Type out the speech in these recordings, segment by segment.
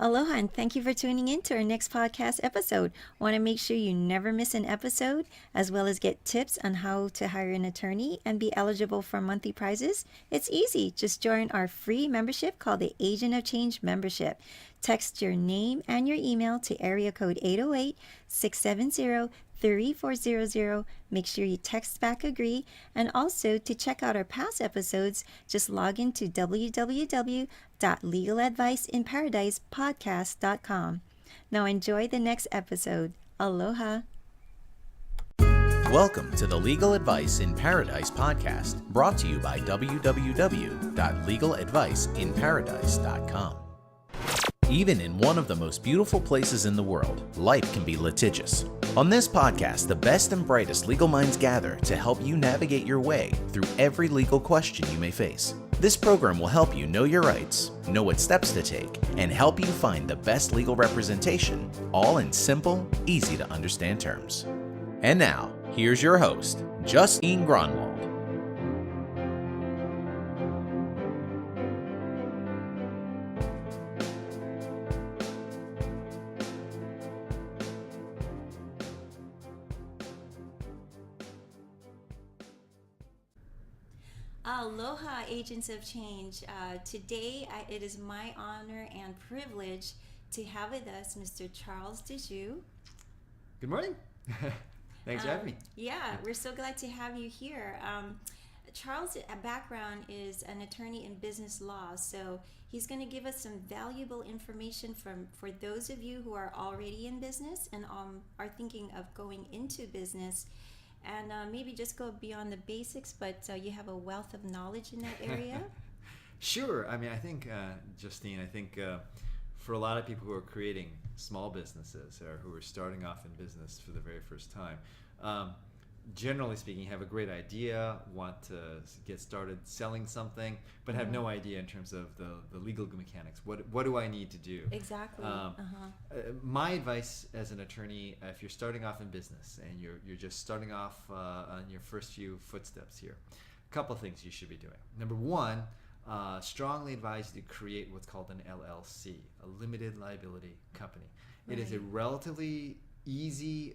Aloha, and thank you for tuning in to our next podcast episode. Want to make sure you never miss an episode, as well as get tips on how to hire an attorney and be eligible for monthly prizes? It's easy. Just join our free membership called the Agent of Change membership. Text your name and your email to area code 808-670-3400. Make sure you text back agree. And also to check out our past episodes, just log into www.legaladviceinparadisepodcast.com. Now enjoy the next episode. Aloha. Welcome to the Legal Advice in Paradise podcast, brought to you by www.legaladviceinparadise.com. Even in one of the most beautiful places in the world, life can be litigious. On this podcast, the best and brightest legal minds gather to help you navigate your way through every legal question you may face. This program will help you know your rights, know what steps to take, and help you find the best legal representation, all in simple, easy to understand terms. And now, here's your host, Justine Gronwald. Aloha, Agents of Change. Today, it is my honor and privilege to have with us Mr. Charles Djou. Good morning. Thanks for having me. Yeah, we're so glad to have you here. Charles' background is an attorney in business law, so he's going to give us some valuable information for those of you who are already in business and are thinking of going into business. And maybe just go beyond the basics, but you have a wealth of knowledge in that area. Sure. I mean, I think, Justine, for a lot of people who are creating small businesses or who are starting off in business for the very first time, generally speaking, you have a great idea, want to get started selling something, but have no idea in terms of the legal mechanics. What do I need to do? Exactly. My advice as an attorney, if you're starting off in business and you're just starting off on your first few footsteps here, a couple of things you should be doing. Number one, strongly advise you to create what's called an LLC, a limited liability company. Right. It is a relatively easy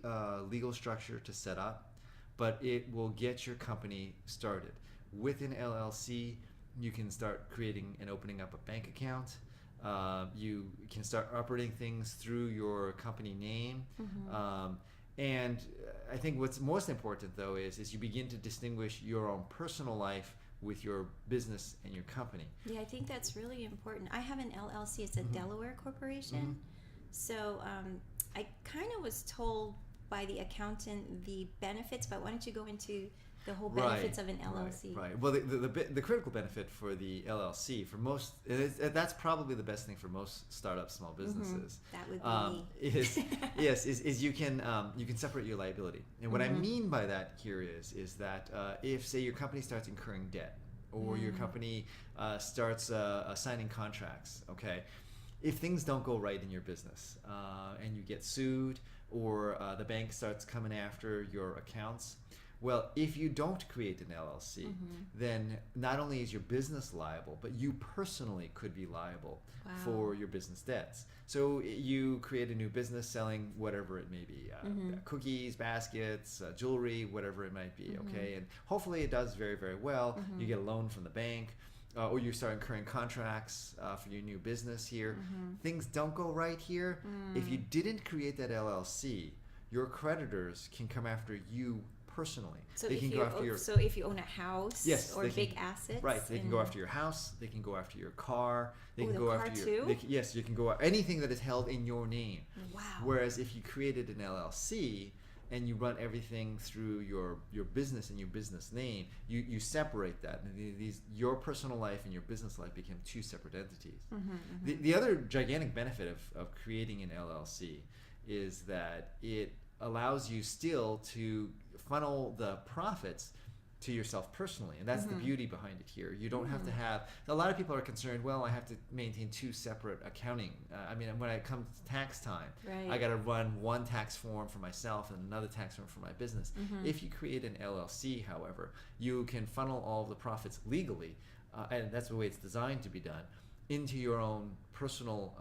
legal structure to set up, but it will get your company started. With an LLC, you can start creating and opening up a bank account. You can start operating things through your company name. And I think what's most important, though, is you begin to distinguish your own personal life with your business and your company. Yeah, I think that's really important. I have an LLC. It's a Delaware corporation. So I kind of was told by the accountant the benefits, but why don't you go into the whole benefits of an LLC? Right. Well, the critical benefit for the LLC for most, that's probably the best thing for most startup small businesses. That would be me. is you can separate your liability. And what I mean by that here is that if, say, your company starts incurring debt, or your company starts signing contracts, okay, if things don't go right in your business and you get sued, or the bank starts coming after your accounts, well, if you don't create an LLC, then not only is your business liable, but you personally could be liable for your business debts. So you create a new business selling whatever it may be, cookies, baskets, jewelry, whatever it might be, okay? And hopefully it does very, very well. You get a loan from the bank. Or you start incurring contracts for your new business here. Things don't go right here. If you didn't create that LLC, your creditors can come after you personally. So if you own a house, or big assets, right? They can go after your house. They can go after your car. They can the go car after too? Yes, you can go after anything that is held in your name. Wow. Whereas if you created an LLC and you run everything through your business and your business name, you separate that. And your personal life and your business life become two separate entities. The other gigantic benefit of creating an LLC is that it allows you still to funnel the profits to yourself personally, and that's the beauty behind it here. You don't have to have, a lot of people are concerned, well, I have to maintain two separate accounting. I mean, when it comes to tax time, I got to run one tax form for myself and another tax form for my business. If you create an LLC, however, you can funnel all of the profits legally, and that's the way it's designed to be done, into your own personal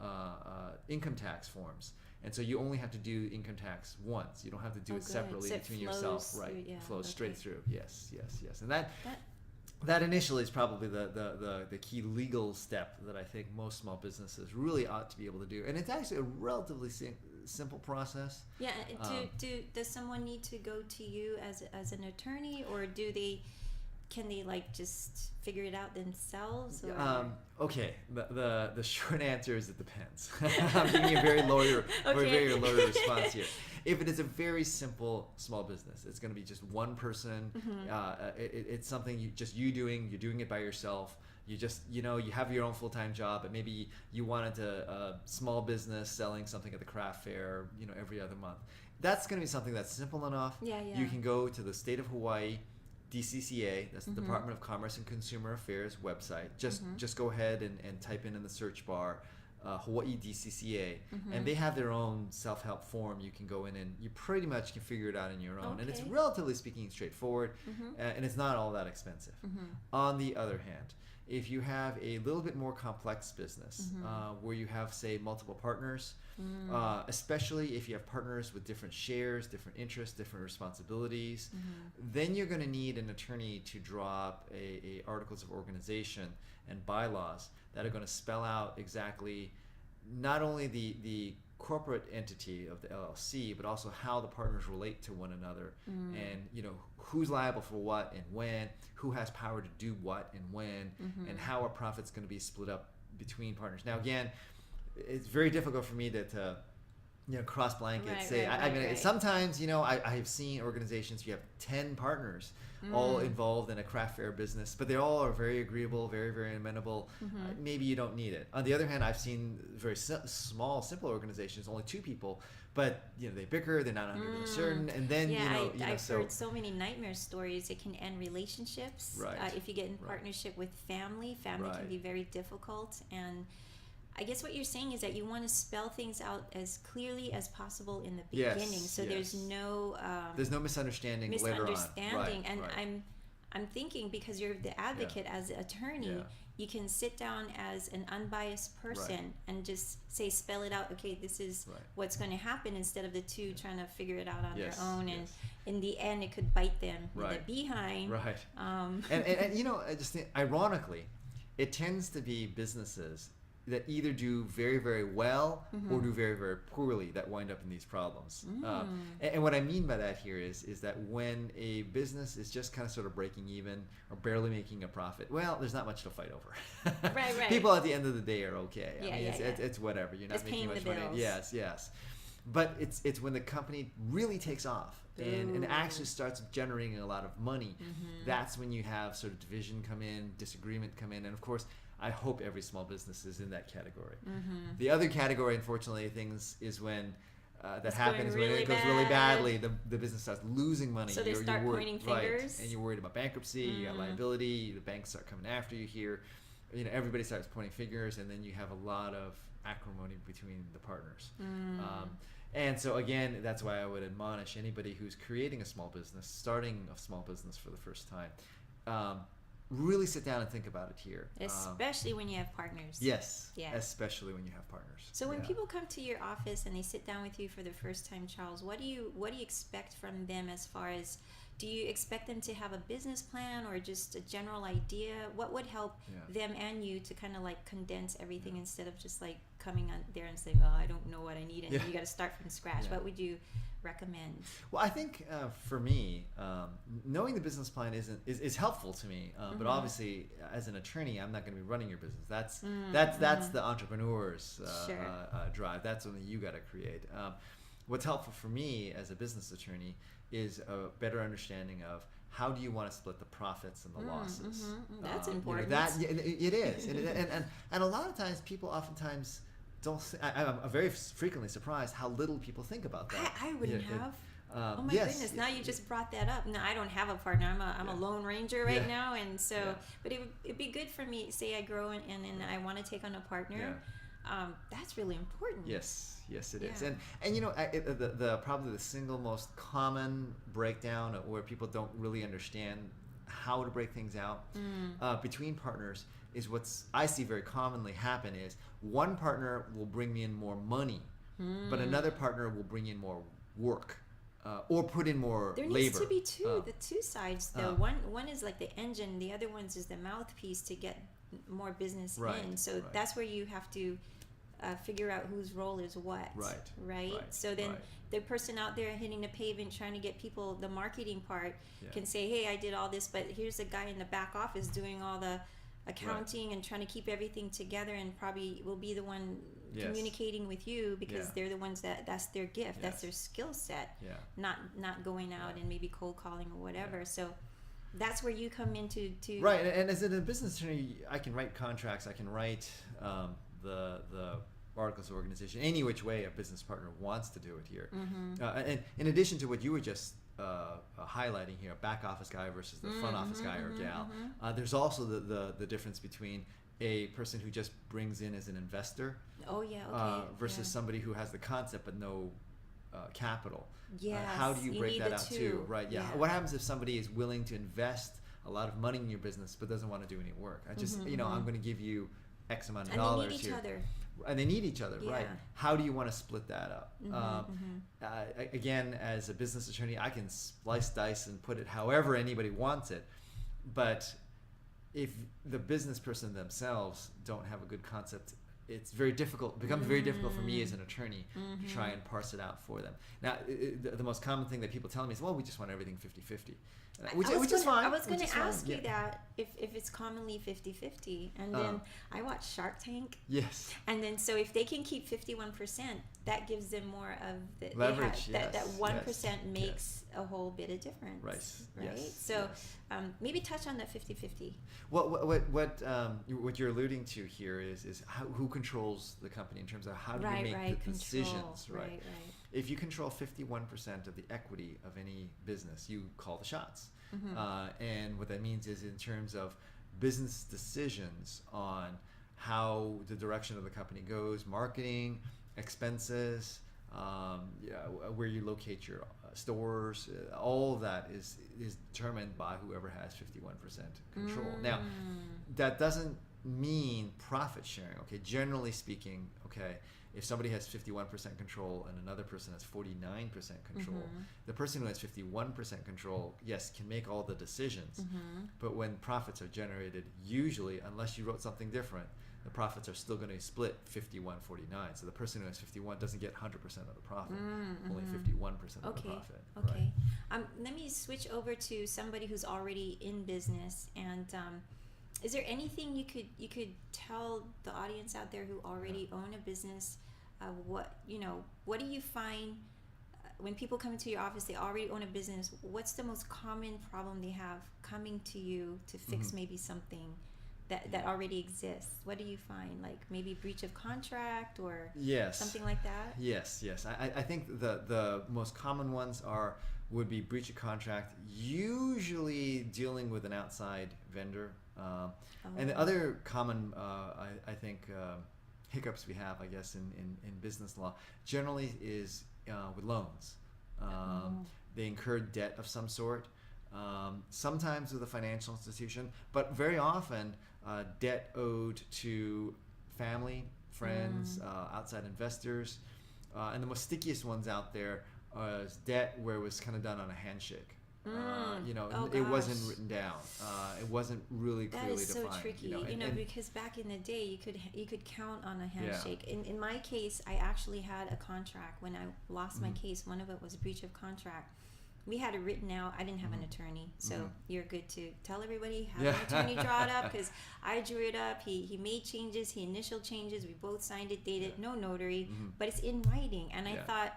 income tax forms. And so you only have to do income tax once. You don't have to do it separately So it between flows yourself. through, Right. yeah, It flows okay. straight through. Yes. And that initially is probably the key legal step that I think most small businesses really ought to be able to do. And it's actually a relatively simple process. Yeah. Does someone need to go to you as an attorney, or can they like just figure it out themselves? Or? Okay. The short answer is it depends. I'm giving you a very lawyer response here. If it is a very simple small business, it's going to be just one person. It's something you're doing it by yourself. You just, you have your own full-time job, but maybe you wanted a small business selling something at the craft fair, every other month. That's going to be something that's simple enough. Yeah. You can go to the State of Hawaii DCCA, that's the Department of Commerce and Consumer Affairs website. Just go ahead and type in the search bar Hawaii DCCA, and they have their own self-help form. You can go in and you pretty much can figure it out on your own. And it's relatively speaking straightforward, and it's not all that expensive. On the other hand, if you have a little bit more complex business where you have, say, multiple partners, especially if you have partners with different shares, different interests, different responsibilities, then you're going to need an attorney to draw up a articles of organization and bylaws that are going to spell out exactly not only the corporate entity of the LLC, but also how the partners relate to one another, and who's liable for what and when, who has power to do what and when, and how a profit's going to be split up between partners. Now, again, it's very difficult for me to cross blankets. Sometimes I have seen organizations, you have 10 partners all involved in a craft fair business, but they all are very agreeable, very, very amenable. Maybe you don't need it. On the other hand, I've seen very small, simple organizations, only 2 people, but they bicker, they're not 100% certain, and then I've heard so many nightmare stories. It can end relationships. Right. If you get in partnership with family can be very difficult. And I guess what you're saying is that you want to spell things out as clearly as possible in the beginning, so there's no misunderstanding later on. And I'm thinking, because you're the advocate as an attorney, you can sit down as an unbiased person and just spell it out. Okay, this is what's going to happen, instead of the 2 trying to figure it out on their own, and in the end it could bite them in the behind. Right. And I just think, ironically, it tends to be businesses that either do very, very well or do very, very poorly that wind up in these problems. And what I mean by that here is that when a business is just kind of sort of breaking even or barely making a profit, well, there's not much to fight over. Right. People at the end of the day are okay. It's whatever. You're not It's making much paying money. the bills. Yes. But it's when the company really takes off and actually starts generating a lot of money, that's when you have sort of division come in, disagreement come in, and of course, I hope every small business is in that category. The other category, unfortunately, things is when that happens when it goes really badly. The business starts losing money. So they start pointing fingers, and you're worried about bankruptcy. You got liability. The banks start coming after you here. Everybody starts pointing fingers, and then you have a lot of acrimony between the partners. And so again, that's why I would admonish anybody who's creating a small business, starting a small business for the first time. Really sit down and think about it here. Especially when you have partners. Yes. Especially when you have partners. So when people come to your office and they sit down with you for the first time, Charles, what do you expect from them, as far as, do you expect them to have a business plan or just a general idea? What would help them and you to kind of like condense everything instead of just like coming on there and saying, I don't know what I need, and you got to start from scratch. What would you recommend? Well, I think for me, knowing the business plan is helpful to me, but obviously as an attorney, I'm not going to be running your business. That's the entrepreneur's drive. That's something you got to create. What's helpful for me as a business attorney is a better understanding of how do you want to split the profits and the losses. That's important. It is, and a lot of times people oftentimes don't. I'm very frequently surprised how little people think about that. I wouldn't have. Oh my goodness! Now you just brought that up. No, I don't have a partner. I'm a lone ranger right now, and so. But it'd be good for me. Say I grow and I want to take on a partner. That's really important. Yes, it is. And the probably the single most common breakdown where people don't really understand how to break things out between partners is what's I see very commonly happen is one partner will bring me in more money, but another partner will bring in more work. Or put in more there labor. needs to be the two sides though. One is like the engine, the other one's is the mouthpiece to get more business in. So that's where you have to figure out whose role is what. Right. So then the person out there hitting the pavement trying to get people, the marketing part can say, hey, I did all this, but here's a guy in the back office doing all the accounting and trying to keep everything together, and probably will be the one communicating with you because they're the ones that's their gift, that's their skill set, not going out and maybe cold calling or whatever. So that's where you come into right. And as a business attorney, I can write contracts, I can write the articles of organization any which way a business partner wants to do it here. And in addition to what you were just highlighting here, back office guy versus the front office guy or gal, there's also the difference between a person who just brings in as an investor versus somebody who has the concept but no capital. How do you break that out too? What happens if somebody is willing to invest a lot of money in your business but doesn't want to do any work? I just I'm going to give you X amount of dollars they need each other. And they need each other, right? How do you want to split that up? Again, as a business attorney, I can slice, dice, and put it however anybody wants it. But if the business person themselves don't have a good concept, it's very difficult. It becomes very difficult for me as an attorney to try and parse it out for them. Now, the most common thing that people tell me is, well, we just want everything 50-50. Which is fine. I was going to ask you that if it's commonly 50-50, and then I watch Shark Tank. Yes. And then so if they can keep 51%, that gives them more of the leverage. That 1% makes a whole bit of difference. Right. So maybe touch on that 50-50. Well, what you're alluding to here is who controls the company in terms of how do you make the decisions. Right. If you control 51% of the equity of any business, you call the shots. And what that means is in terms of business decisions on how the direction of the company goes, marketing, expenses, where you locate your stores, all of that is determined by whoever has 51% control. Now, that doesn't mean profit sharing. Okay, generally speaking, if somebody has 51% control and another person has 49% control, the person who has 51% control, yes, can make all the decisions. But when profits are generated, usually, unless you wrote something different, the profits are still going to split 51-49. So the person who has 51 doesn't get 100% of the profit, only 51% of the profit. Okay. Let me switch over to somebody who's already in business. And is there anything you could tell the audience out there who already own a business? What do you find when people come into your office? They already own a business. What's the most common problem they have coming to you to fix maybe something that already exists? What do you find? Like maybe breach of contract or something like that? Yes. I think the most common ones would be breach of contract, usually dealing with an outside vendor. And the other common, I think, hiccups we have, I guess, in business law generally is with loans. They incur debt of some sort, sometimes with a financial institution, but very often debt owed to family, friends, outside investors. And the most stickiest ones out there is debt where it was kind of done on a handshake. It wasn't written down. It wasn't really clearly defined. That is so tricky, because back in the day you could count on a handshake. In my case, I actually had a contract when I lost my case. One of it was breach of contract. We had it written out. I didn't have an attorney, so you're good to tell everybody, have an attorney draw it up, because I drew it up. He made changes, he initialed changes, we both signed it, dated, no notary, but it's in writing. And I thought,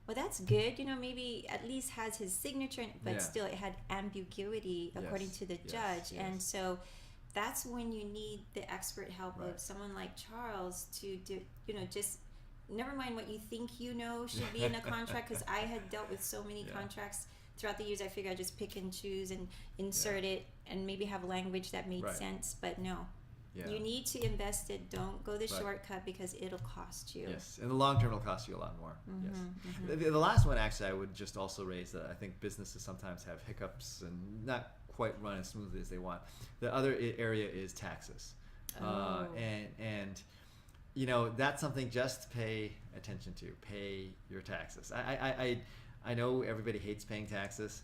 well, that's good, maybe at least has his signature, but still it had ambiguity according to the judge. And so that's when you need the expert help of someone like Charles to do, just never mind what you think should be in a contract, because I had dealt with so many contracts throughout the years. I figured I'd just pick and choose and insert it and maybe have language that made sense, but no. You need to invest it. Don't go the shortcut, because it'll cost you. Yes, in the long term, it'll cost you a lot more. The last one, actually, I would just also raise that I think businesses sometimes have hiccups, and not quite run as smoothly as they want. The other area is taxes. And you know, that's something just pay attention to. Pay your taxes. I know everybody hates paying taxes,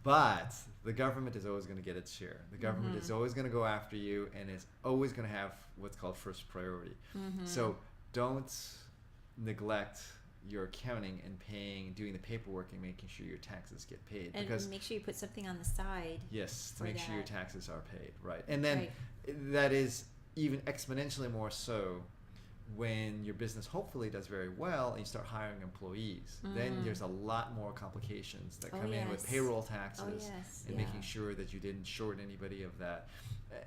but the government is always going to get its share. The government is always going to go after you, and is always going to have what's called first priority. So don't neglect your accounting and doing the paperwork and making sure your taxes get paid. And because make sure you put something on the side. Yes, to make sure your taxes are paid, right? And then that is even exponentially more so when your business hopefully does very well and you start hiring employees. Then there's a lot more complications that come in with payroll taxes and making sure that you didn't short anybody of that.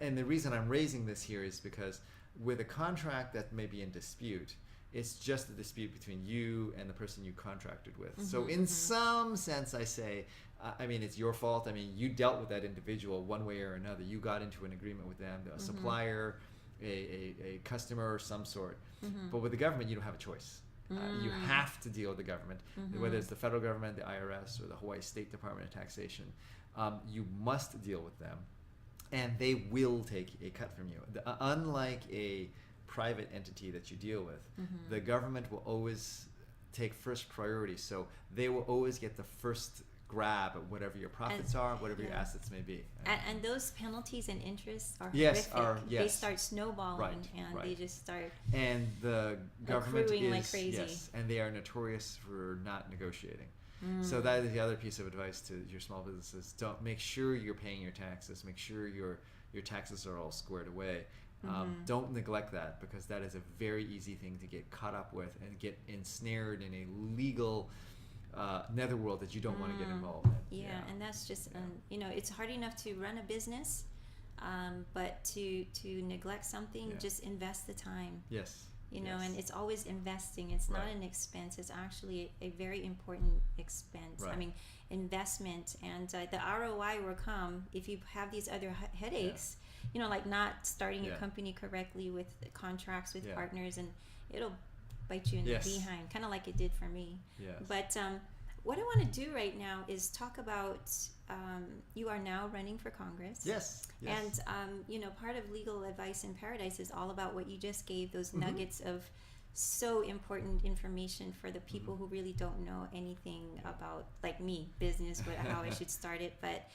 And the reason I'm raising this here is because with a contract that may be in dispute, it's just a dispute between you and the person you contracted with. So in some sense, I say, I mean, it's your fault. I mean, you dealt with that individual one way or another. You got into an agreement with them, a supplier, a customer of some sort. But with the government, you don't have a choice. You have to deal with the government, whether it's the federal government, the IRS, or the Hawaii State Department of Taxation. You must deal with them, and they will take a cut from you. Unlike a private entity that you deal with, the government will always take first priority. So they will always get the first grab at whatever your profits are, whatever your assets may be. And those penalties and interests are horrific. They start snowballing, they just start and the government accruing is like crazy. Yes, and they are notorious for not negotiating. So that is the other piece of advice to your small businesses. Don't make sure you're paying your taxes. Make sure your taxes are all squared away. Don't neglect that, because that is a very easy thing to get caught up with and get ensnared in a legal netherworld that you don't want to get involved in. And that's just you know, it's hard enough to run a business, but to neglect something, just invest the time. You know, and it's always investing. It's not an expense. It's actually a very important expense. I mean, investment, and the ROI will come if you have these other headaches. You know, like not starting a company correctly with contracts with partners, and it'll bite you in the behind, kind of like it did for me. But what I want to do right now is talk about you are now running for Congress. And you know, part of Legal Advice in Paradise is all about what you just gave, those nuggets of so important information for the people who really don't know anything about, like me, business, how I should start it. But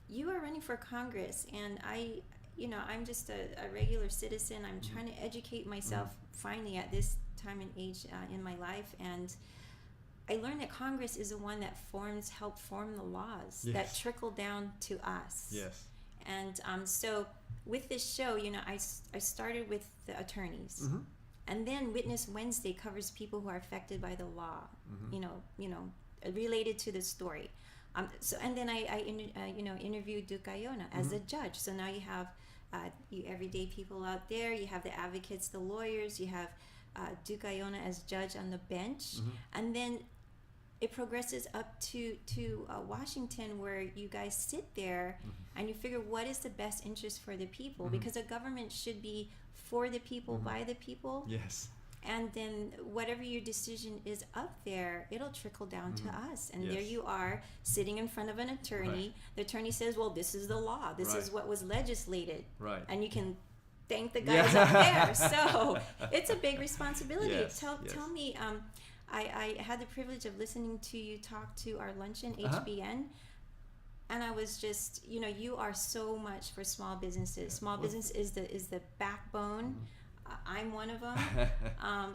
you are running for Congress, and I'm just a regular citizen. I'm trying to educate myself finally at this time and age in my life, and I learned that Congress is the one that help form the laws that trickle down to us. And so with this show, you know, I started with the attorneys, and then Witness Wednesday covers people who are affected by the law, you know, related to the story. So, and then I interviewed Djou as a judge. So now you have you everyday people out there. You have the advocates, the lawyers. You have Djou as judge on the bench, and then it progresses up to Washington, where you guys sit there and you figure what is the best interest for the people, because a government should be for the people, by the people. And then whatever your decision is up there, it'll trickle down to us. And there you are, sitting in front of an attorney. The attorney says, well, this is the law. This is what was legislated. And you can thank the guys up there. So it's a big responsibility. Tell me, I had the privilege of listening to you talk to our luncheon, HBN. And I was just, you know, you are so much for small businesses. Small business is the backbone. I'm one of them,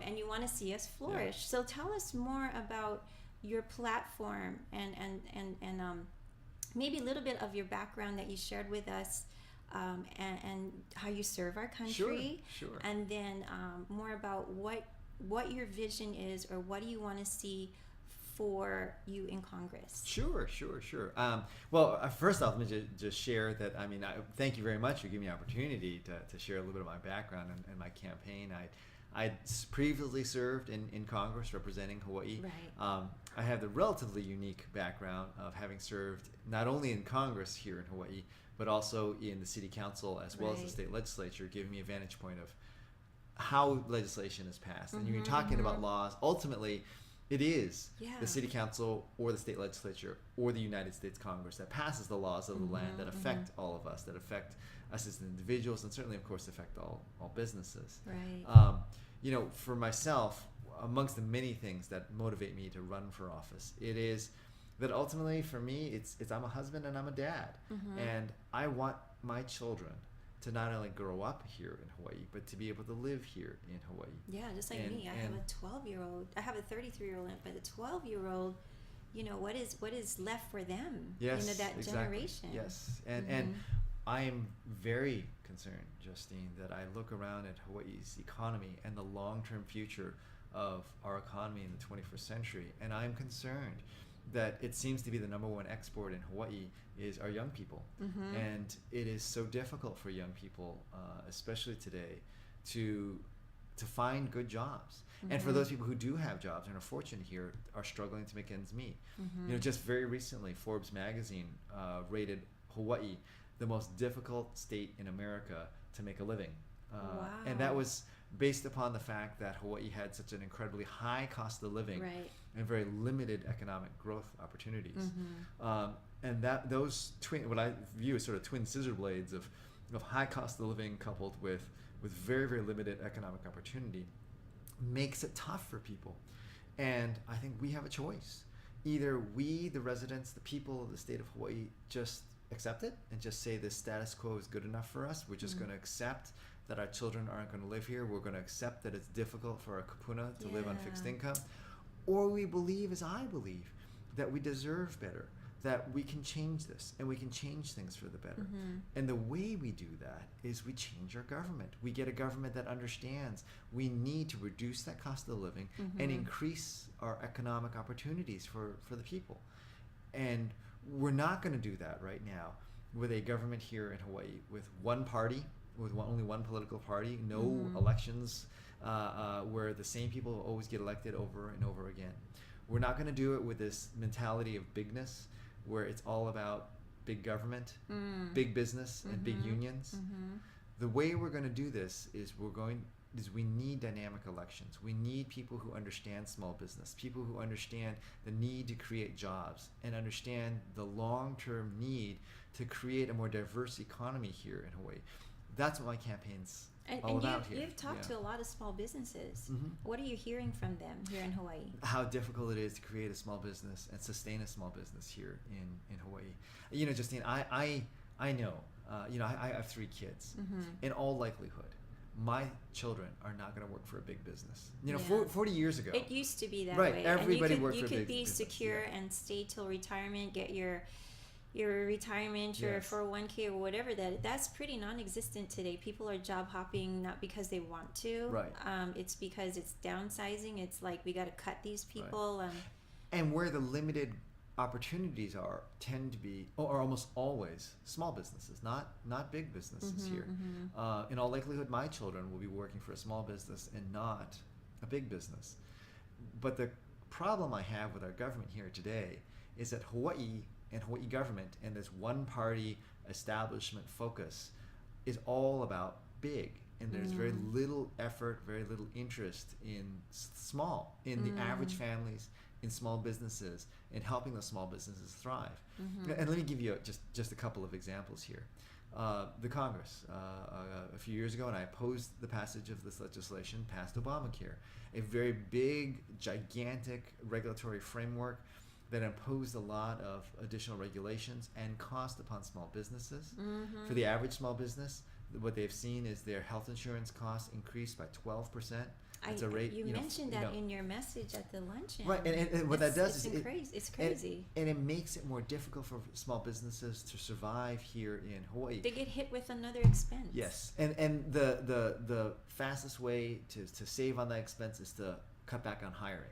and you want to see us flourish. So tell us more about your platform and maybe a little bit of your background that you shared with us, and how you serve our country. And then more about what your vision is, or what do you want to see for you in Congress? Sure. Well, first off, let me just share that, I mean, thank you very much for giving me the opportunity to share a little bit of my background and my campaign. I previously served in Congress representing Hawaii. I have the relatively unique background of having served not only in Congress here in Hawaii, but also in the City Council as well as the State Legislature, giving me a vantage point of how legislation is passed. And you're talking about laws. Ultimately, It is Yeah. the city council or the state legislature or the United States Congress that passes the laws of the land that affect all of us, that affect us as individuals, and certainly, of course, affect all businesses. Right. For myself, amongst the many things that motivate me to run for office, it is that ultimately for me, it's I'm a husband and I'm a dad, and I want my children to not only grow up here in Hawaii, but to be able to live here in Hawaii. Yeah, just like me. I have a 12-year-old. I have a 33-year-old, but a 12-year-old, what is left for them? Yes, That exactly. generation. Yes, and I am very concerned, Justine, that I look around at Hawaii's economy and the long-term future of our economy in the 21st century, and I'm concerned that it seems to be the number one export in Hawaii is our young people. And it is so difficult for young people, especially today, to find good jobs. And for those people who do have jobs and are fortunate here, are struggling to make ends meet. Just very recently, Forbes magazine rated Hawaii the most difficult state in America to make a living. Wow. And that was based upon the fact that Hawaii had such an incredibly high cost of living, Right. and very limited economic growth opportunities. And that those what I view as sort of twin scissor blades of high cost of living coupled with very, very limited economic opportunity makes it tough for people. And I think we have a choice. Either we, the residents, the people of the state of Hawaii, just accept it and just say the status quo is good enough for us. We're just going to accept that our children aren't going to live here. We're going to accept that it's difficult for our kapuna to live on fixed income. Or we believe, as I believe, that we deserve better, that we can change this and we can change things for the better. And the way we do that is we change our government. We get a government that understands we need to reduce that cost of living and increase our economic opportunities for the people. And we're not going to do that right now with a government here in Hawaii with one party, with only one political party, no elections where the same people always get elected over and over again. We're not going to do it with this mentality of bigness, where it's all about big government, big business, and big unions. The way we're going to do this is we need dynamic elections. We need people who understand small business, people who understand the need to create jobs and understand the long-term need to create a more diverse economy here in Hawaii. That's what my campaign's all about here. You've talked to a lot of small businesses. What are you hearing from them here in Hawaii? How difficult it is to create a small business and sustain a small business here in Hawaii. Justine, I know, I have 3 kids. In all likelihood, my children are not going to work for a big business. 40 years ago. It used to be that right, way. Everybody and worked for a big you could be business. secure and stay till retirement, get your retirement, your Yes. 401k or whatever. That's pretty non-existent today. People are job hopping not because they want to. Right. It's because it's downsizing. It's like we got to cut these people. And where the limited opportunities tend to be, or almost always, small businesses, not big businesses here. In all likelihood, my children will be working for a small business and not a big business. But the problem I have with our government here today is that Hawaii and Hawaii government and this one-party establishment focus is all about big, and there's very little effort, very little interest in the average families, in small businesses, in helping those small businesses thrive. And let me give you just a couple of examples here. The Congress, a few years ago, and I opposed the passage of this legislation, passed Obamacare, a very big, gigantic regulatory framework that imposed a lot of additional regulations and cost upon small businesses. For the average small business, what they've seen is their health insurance costs increased by 12%. It's a rate. You mentioned that in your message at the luncheon. Right, and what that does is it's crazy. And it makes it more difficult for small businesses to survive here in Hawaii. They get hit with another expense. Yes, and the fastest way to save on that expense is to cut back on hiring.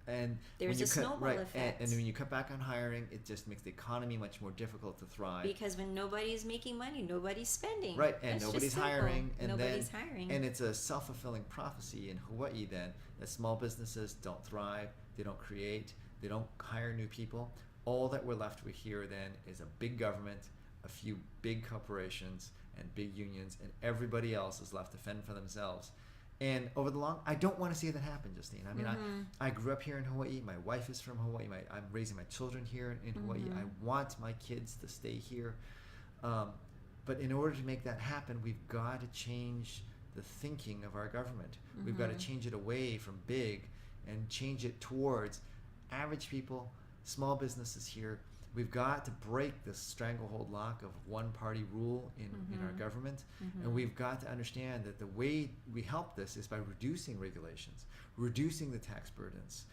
And there's a snowball effect. And when you cut back on hiring, it just makes the economy much more difficult to thrive. Because when nobody's making money, nobody's spending. Right, and That's nobody's just hiring. And nobody's hiring. And it's a self-fulfilling prophecy in Hawaii then that small businesses don't thrive, they don't create, they don't hire new people. All that we're left with here then is a big government, a few big corporations, and big unions, and everybody else is left to fend for themselves. And over the long, I don't want to see that happen, Justine. I mean, I grew up here in Hawaii. My wife is from Hawaii. I'm raising my children here in Hawaii. I want my kids to stay here. But in order to make that happen, we've got to change the thinking of our government. We've got to change it away from big and change it towards average people, small businesses here. We've got to break this stranglehold lock of one-party rule in our government, and we've got to understand that the way we help this is by reducing regulations, reducing the tax burdens,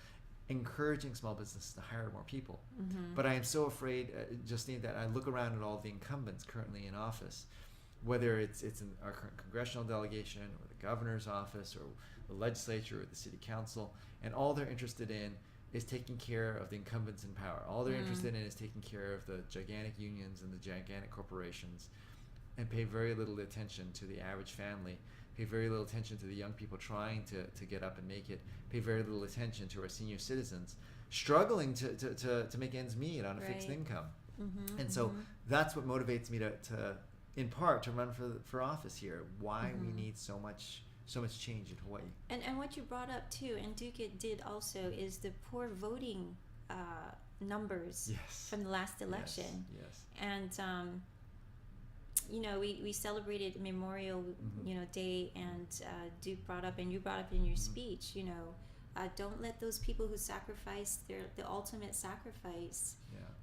encouraging small businesses to hire more people. But I am so afraid, Justine, that I look around at all the incumbents currently in office, whether it's in our current congressional delegation or the governor's office or the legislature or the city council, and all they're interested in is taking care of the incumbents in power. All they're interested in is taking care of the gigantic unions and the gigantic corporations, and pay very little attention to the average family, pay very little attention to the young people trying to get up and make it, pay very little attention to our senior citizens struggling to make ends meet on a fixed income. And so that's what motivates me to in part, to run for office here. Why we need so much change in Hawaii. And what you brought up too, and Duke did also, is the poor voting numbers from the last election. Yes. And we celebrated Memorial Day, and Duke brought up, and you brought up in your speech, don't let those people who sacrificed the ultimate sacrifice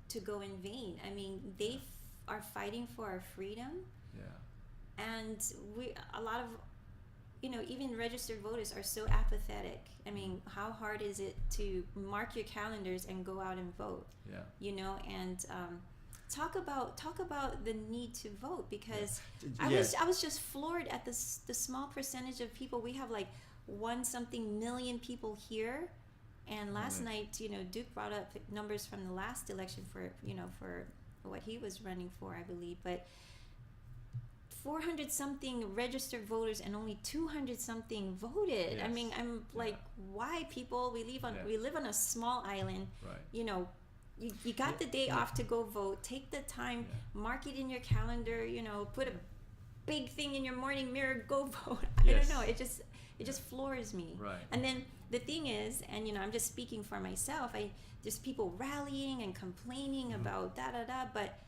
to go in vain. I mean, they are fighting for our freedom. And a lot of even registered voters are so apathetic. I mean, how hard is it to mark your calendars and go out and vote? And talk about the need to vote, because I was just floored at the small percentage of people. We have like 1-something million people here, and last night Duke brought up numbers from the last election for what he was running for, I believe, but 400-something registered voters and only 200-something voted. I mean, I'm like, why, people? We live on a small island. You got the day off to go vote. Take the time, mark it in your calendar. Put a big thing in your morning mirror. Go vote. I don't know. It just floors me. And then the thing is, and I'm just speaking for myself. There's people rallying and complaining about but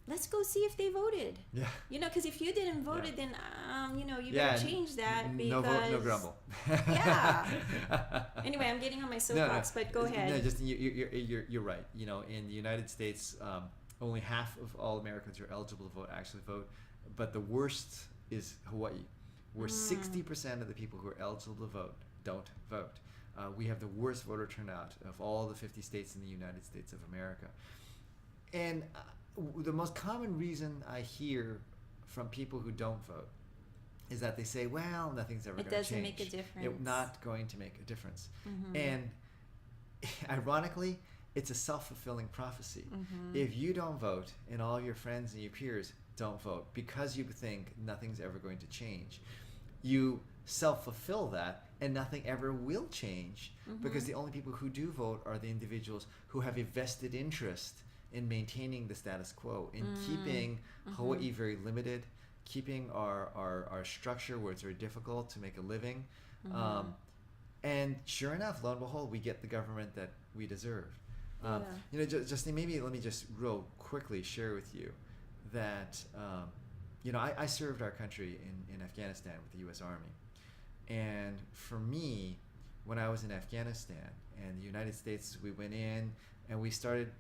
let's go see if they voted. Because if you didn't vote it, then you better change that. Because no vote, no grumble. Anyway, I'm getting on my soapbox, but go ahead. No, just you're right. In the United States, only half of all Americans who are eligible to vote actually vote, but the worst is Hawaii, where 60% of the people who are eligible to vote don't vote. We have the worst voter turnout of all the 50 states in the United States of America. And the most common reason I hear from people who don't vote is that they say, well, nothing's ever going to change. It doesn't make a difference. It's not going to make a difference. And ironically, it's a self-fulfilling prophecy. If you don't vote and all your friends and your peers don't vote because you think nothing's ever going to change, you self-fulfill that, and nothing ever will change, because the only people who do vote are the individuals who have a vested interest in maintaining the status quo, in keeping Hawaii very limited, keeping our structure where it's very difficult to make a living. And sure enough, lo and behold, we get the government that we deserve. Justine, maybe let me just real quickly share with you that I served our country in Afghanistan with the U.S. Army. And for me, when I was in Afghanistan and the United States, we went in and we started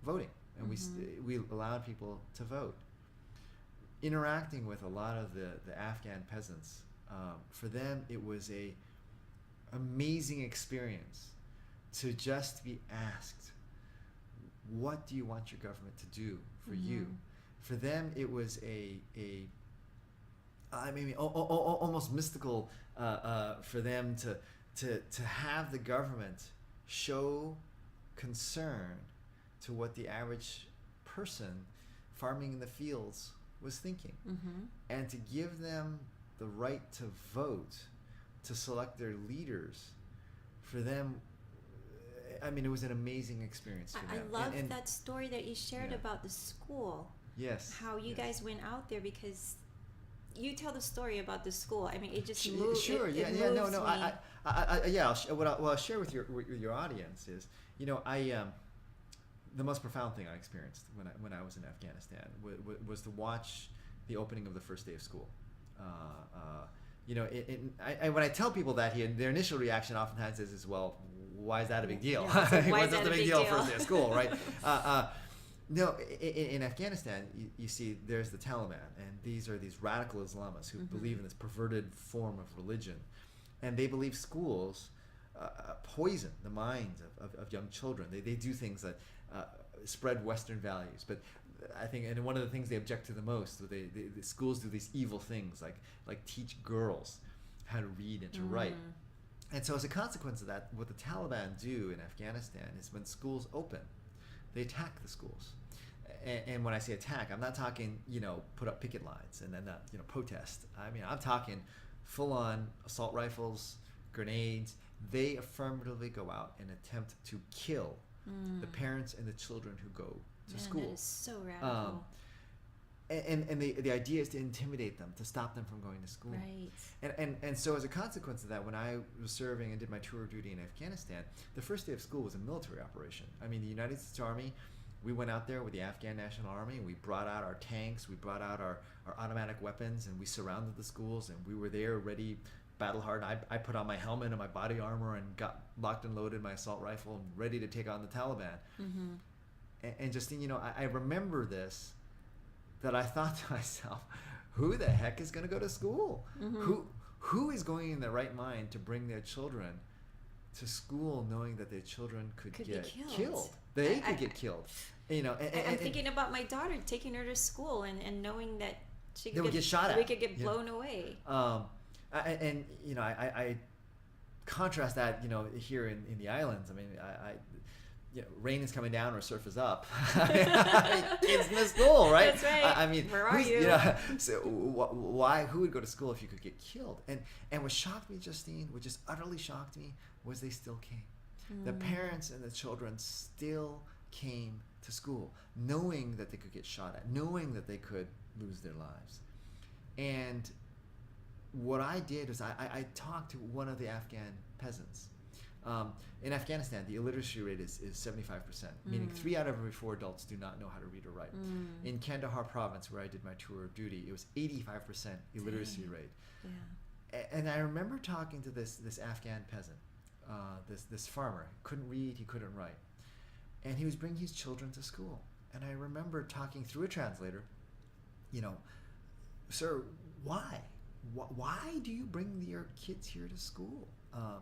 voting, and we allowed people to vote. Interacting with a lot of the Afghan peasants, for them it was a amazing experience to just be asked, what do you want your government to do for you? For them it was almost mystical for them to have the government show concern to what the average person farming in the fields was thinking, and to give them the right to vote, to select their leaders. For them, it was an amazing experience for them. I love that story that you shared about the school. Yes. How you guys went out there, because you tell the story about the school. I mean, it just Sure, moves. sure, It yeah, moves yeah, no, no, me. what I'll share with your audience is, the most profound thing I experienced when I was in Afghanistan was to watch the opening of the first day of school. When I tell people that here, their initial reaction oftentimes is, well, why is that a big deal? Yeah, it's like, why What's is that the a big big deal deal? first day of school, right? No, in Afghanistan, you see, there's the Taliban, and these are these radical Islamists who believe in this perverted form of religion, and they believe schools poison the minds of young children. They do things that spread Western values, but I think, and one of the things they object to the most, the schools do these evil things like teach girls how to read and to write. And so as a consequence of that, what the Taliban do in Afghanistan is when schools open, they attack the schools. And when I say attack, I'm not talking, put up picket lines and then, protest. I mean, I'm talking full-on assault rifles, grenades. They affirmatively go out and attempt to kill the parents and the children who go to school. That is so radical. And the idea is to intimidate them, to stop them from going to school. Right. And so as a consequence of that, when I was serving and did my tour of duty in Afghanistan, the first day of school was a military operation. I mean, the United States Army, we went out there with the Afghan National Army, and we brought out our tanks, we brought out our automatic weapons, and we surrounded the schools, and we were there ready, battle hard. I put on my helmet and my body armor and got locked and loaded my assault rifle and ready to take on the Taliban. And Justine, I remember this, that I thought to myself, who the heck is going to go to school? Who is going in their right mind to bring their children to school knowing that their children could get killed? They could get killed. I'm thinking about my daughter, taking her to school and knowing that she could would get shot at. We could get blown away. I contrast that, here in the islands. I mean, rain is coming down or surf is up. Kids in the school, right? That's right. I mean, where are you? So why? Who would go to school if you could get killed? And what shocked me, Justine, what just utterly shocked me, was they still came. The parents and the children still came to school, knowing that they could get shot at, knowing that they could lose their lives. And what I did was I talked to one of the Afghan peasants. In Afghanistan, the illiteracy rate is 75%, meaning 3 out of every 4 adults do not know how to read or write. In Kandahar province, where I did my tour of duty, it was 85% illiteracy rate. Yeah. And I remember talking to this Afghan peasant, this farmer. Couldn't read, he couldn't write. And he was bringing his children to school. And I remember talking through a translator, sir, why? Why do you bring your kids here to school?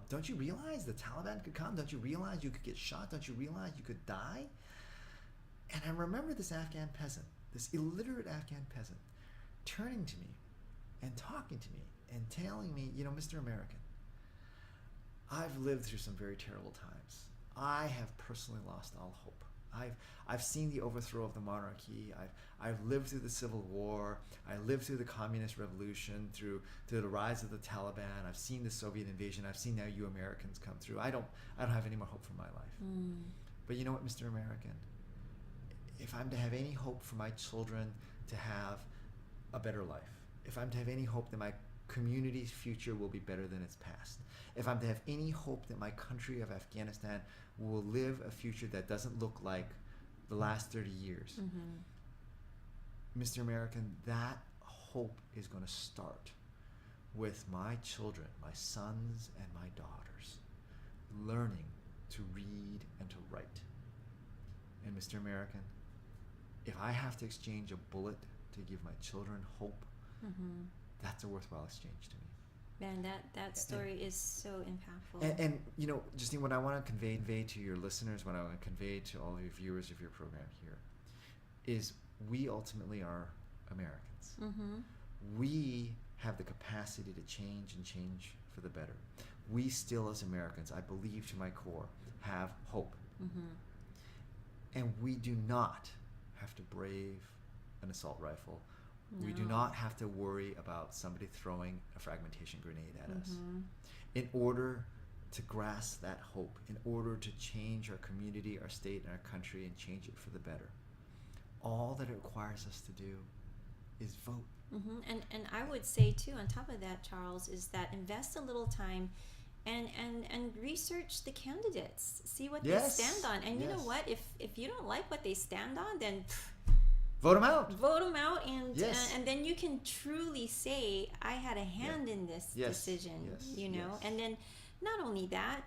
Don't you realize the Taliban could come? Don't you realize you could get shot? Don't you realize you could die? And I remember this Afghan peasant, this illiterate Afghan peasant, turning to me and talking to me and telling me, Mr. American, I've lived through some very terrible times. I have personally lost all hope. I've seen the overthrow of the monarchy. I've lived through the Civil War. I lived through the Communist Revolution, through the rise of the Taliban. I've seen the Soviet invasion. I've seen now you Americans come through. I don't have any more hope for my life. But you know what, Mr. American? If I'm to have any hope for my children to have a better life, if I'm to have any hope that my community's future will be better than its past, if I'm to have any hope that my country of Afghanistan will live a future that doesn't look like the last 30 years, Mr. American, that hope is going to start with my children, my sons and my daughters, learning to read and to write. And Mr. American, if I have to exchange a bullet to give my children hope, that's a worthwhile exchange to me. Man, that story is so impactful. And Justine, what I want to convey to your listeners, what I want to convey to all your viewers of your program here, is we ultimately are Americans. We have the capacity to change and change for the better. We still, as Americans, I believe to my core, have hope. And we do not have to brave an assault rifle. No. We do not have to worry about somebody throwing a fragmentation grenade at us. In order to grasp that hope, in order to change our community, our state, and our country, and change it for the better, all that it requires us to do is vote. And I would say too, on top of that, Charles, is that invest a little time and research the candidates, see what they stand on. And you know what? If you don't like what they stand on, then vote them out. Vote them out, and then you can truly say, I had a hand in this decision. You know, and then not only that,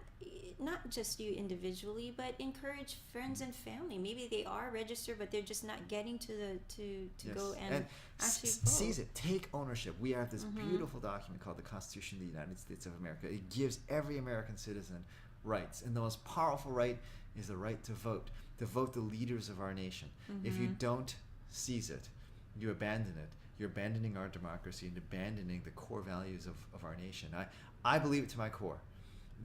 not just you individually, but encourage friends and family. Maybe they are registered, but they're just not getting to go and actually vote. Seize it. Take ownership. We have this beautiful document called the Constitution of the United States of America. It gives every American citizen rights, and the most powerful right is the right to vote the leaders of our nation. If you don't seize it, you abandon it. You're abandoning our democracy and abandoning the core values of our nation. I believe it to my core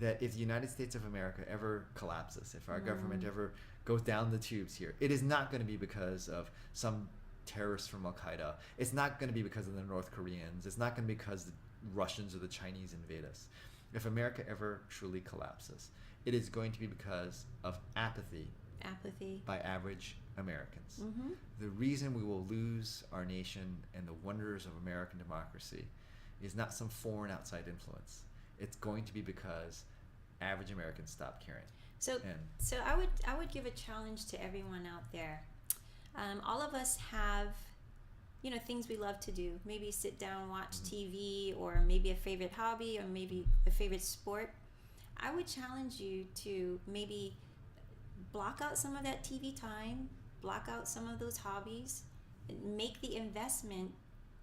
that if the United States of America ever collapses, if our government ever goes down the tubes here, it is not going to be because of some terrorists from Al-Qaeda. It's not going to be because of the North Koreans. It's not going to be because the Russians or the Chinese invade us. If America ever truly collapses, it is going to be because of apathy by average Americans. The reason we will lose our nation and the wonders of American democracy is not some foreign outside influence. It's going to be because average Americans stop caring. So I would give a challenge to everyone out there. All of us have, things we love to do. Maybe sit down, watch TV, or maybe a favorite hobby, or maybe a favorite sport. I would challenge you to maybe block out some of that TV time, block out some of those hobbies, and make the investment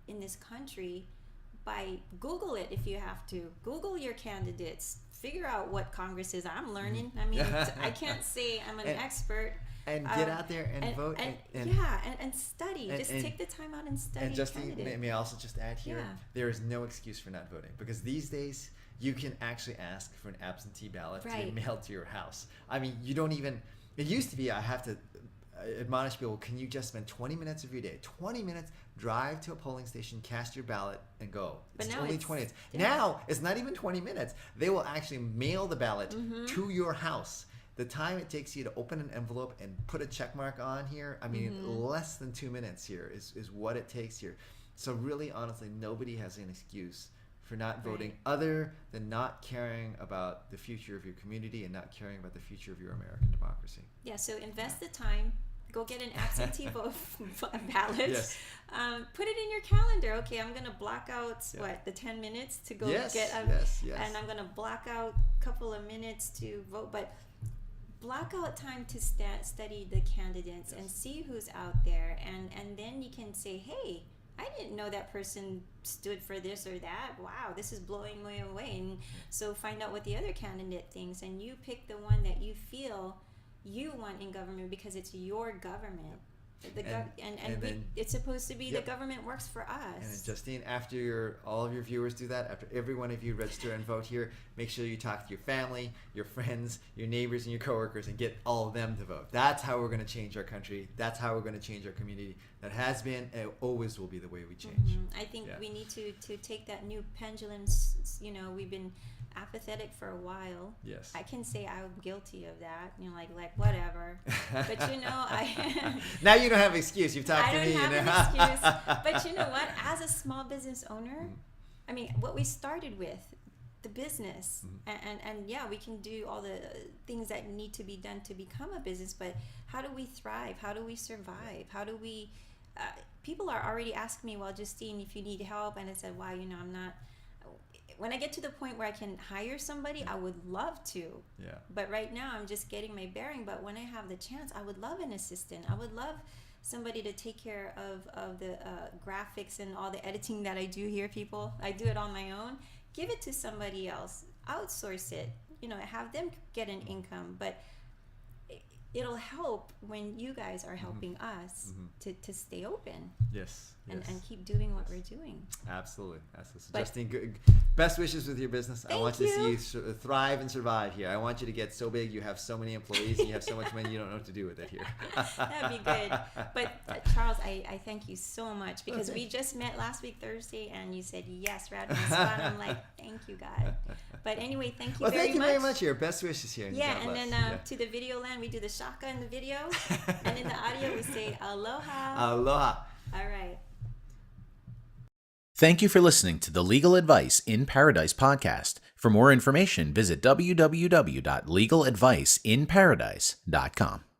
in this country by Google it if you have to. Google your candidates. Figure out what Congress is. I'm learning. I mean, I can't say I'm an expert. And get out there and vote. And study. Just take the time out and study. And Justine, may I also just add here, there is no excuse for not voting, because these days you can actually ask for an absentee ballot to be mailed to your house. I mean, you don't even. It used to be I have to admonish people, can you just spend 20 minutes of your day, 20 minutes, drive to a polling station, cast your ballot, and go. But it's now only 20 minutes. Now, it's not even 20 minutes. They will actually mail the ballot to your house. The time it takes you to open an envelope and put a check mark on here, I mean, less than 2 minutes here is what it takes here. So really, honestly, nobody has an excuse for not voting other than not caring about the future of your community and not caring about the future of your American democracy. Yeah, so invest the time. Go get an absentee vote ballot. Put it in your calendar. Okay, I'm going to block out, the 10 minutes to go get and I'm going to block out a couple of minutes to vote. But block out time to study the candidates and see who's out there. And then you can say, hey, I didn't know that person stood for this or that. Wow, this is blowing me away. And so find out what the other candidate thinks, and you pick the one that you feel you want in government because it's your government. It's supposed to be the government works for us. And Justine, after all of your viewers do that, after every one of you register and vote here, make sure you talk to your family, your friends, your neighbors, and your coworkers, and get all of them to vote. That's how we're going to change our country. That's how we're going to change our community. That has been and always will be the way we change. I think we need to take that new pendulum. We've been apathetic for a while. Yes. I can say I'm guilty of that. Like whatever. But I now you don't have an excuse. You've talked to me. I don't have an excuse. But you know what? As a small business owner, I mean, what we started with, the business, and we can do all the things that need to be done to become a business. But how do we thrive? How do we survive? How do we? People are already asking me, well, Justine, if you need help, and I said, wow, I'm not. When I get to the point where I can hire somebody, I would love to. Yeah. But right now, I'm just getting my bearing. But when I have the chance, I would love an assistant. I would love somebody to take care of the graphics and all the editing that I do here, people. I do it on my own. Give it to somebody else. Outsource it. Have them get an income. But it'll help when you guys are helping us to stay open. Yes. And keep doing what we're doing. Absolutely. So Justine, best wishes with your business. I want to see you thrive and survive here. I want you to get so big, you have so many employees, and you have so much money, you don't know what to do with it here. That'd be good. But Charles, I thank you so much, because we just met last week Thursday, and you said yes right on the spot. I'm like, thank you, God. But anyway, thank you very much. Well, thank you very much here. Best wishes here. And then to the video land, we do the shaka in the video, and in the audio we say aloha. Aloha. All right. Thank you for listening to the Legal Advice in Paradise podcast. For more information, visit www.legaladviceinparadise.com.